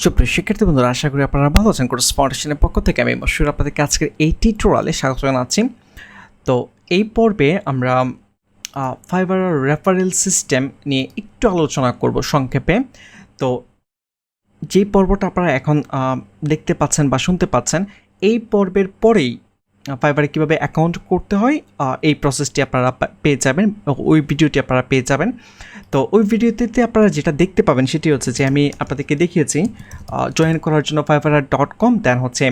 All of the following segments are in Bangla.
সুপ্রিয় শিক্ষার্থী বন্ধুরা, আশা করি আপনারা ভালো আছেন। কোর্স ফাউন্ডেশনের পক্ষ থেকে আমি মশুর আপনাদেরকে আজকের এই টিউটোরিয়ালে স্বাগত জানাচ্ছি। তো এই পর্বে আমরা ফাইবার রেফারেল সিস্টেম নিয়ে একটু আলোচনা করব সংক্ষেপে। তো যেই পর্বটা আপনারা এখন দেখতে পাচ্ছেন বা শুনতে পাচ্ছেন, এই পর্বের পরেই ফাইবারে কীভাবে অ্যাকাউন্ট করতে হয় এই প্রসেসটি আপনারা পেয়ে যাবেন, ওই ভিডিওটি আপনারা পেয়ে যাবেন। তো ওই ভিডিওতে আপনারা যেটা দেখতে পাবেন সেটি হচ্ছে যে আমি আপনাদেরকে দেখিয়েছি জয়েন করার জন্য fiverr.com, দেন হচ্ছে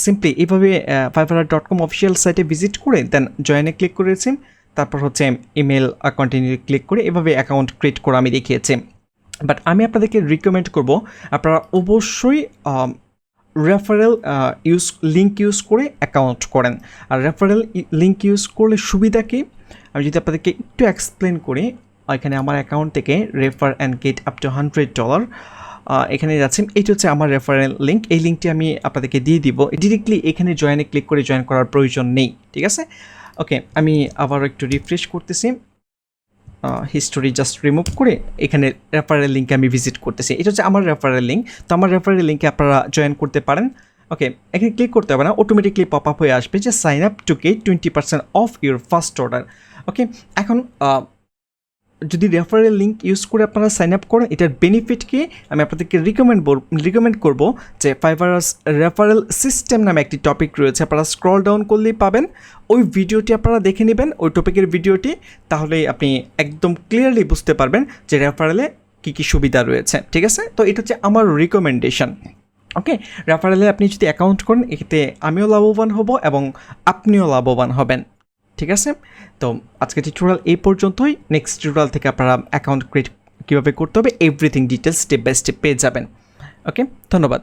সিম্পলি এইভাবে fiverr.com অফিসিয়াল সাইটে ভিজিট করে দেন জয়েনে ক্লিক করেছি, তারপর হচ্ছে ইমেল কন্টিনিউ ক্লিক করে এভাবে অ্যাকাউন্ট ক্রিয়েট করে আমি দেখিয়েছি। বাট আমি আপনাদেরকে রিকমেন্ড করব আপনারা অবশ্যই রেফারেল লিঙ্ক ইউজ করে অ্যাকাউন্ট করেন। আর রেফারেল লিঙ্ক ইউজ করলে সুবিধা কি আমি যদি আপনাদেরকে একটু এক্সপ্লেন করি। এখানে আমার অ্যাকাউন্ট থেকে refer and get up to $100 এখানে যাচ্ছি। এইটা হচ্ছে আমার রেফারেল লিঙ্ক। এই লিঙ্কটি আমি আপনাদেরকে দিয়ে দিব ডিরেক্টলি। এখানে জয়েনে ক্লিক করে জয়েন করার প্রয়োজন নেই, ঠিক আছে? ওকে, আমি আবার একটু রিফ্রেশ করতেছি, হিস্টোরি জাস্ট রিমুভ করে এখানে রেফারেল লিঙ্কে আমি ভিজিট করতেছি। এটা হচ্ছে আমার রেফারেল লিঙ্ক। তো আমার রেফারেল লিঙ্কে আপনারা জয়েন করতে পারেন। ওকে, এখানে ক্লিক করতে হবে না, অটোমেটিকলি পপ আপ হয়ে আসবে যে sign up to get 20% off your first order. Okay, এখন যদি রেফারেল লিঙ্ক ইউজ করে আপনারা সাইন আপ করেন, এটার বেনিফিট কি আমি আপনাদেরকে রিকমেন্ড করব যে ফাইভারাস রেফারেল সিস্টেম নামে একটি টপিক রয়েছে, আপনারা স্ক্রল ডাউন করলেই পাবেন। ওই ভিডিওটি আপনারা দেখে নেবেন, ওই টপিকের ভিডিওটি, তাহলেই আপনি একদম ক্লিয়ারলি বুঝতে পারবেন যে রেফারেলে কী কী সুবিধা রয়েছে, ঠিক আছে? তো এটা হচ্ছে আমার রিকমেন্ডেশন। ওকে, রেফারেলে আপনি যদি অ্যাকাউন্ট করেন, এতে আমিও লাভবান হব এবং আপনিও লাভবান হবেন, ঠিক আছে? তো আজকে টিউটোরিয়াল এই পর্যন্তই। নেক্সট টিউটোরিয়াল থেকে আপনারা অ্যাকাউন্ট ক্রিয়েট কীভাবে করতে হবে everything details step by step পেয়ে যাবেন। ওকে, ধন্যবাদ।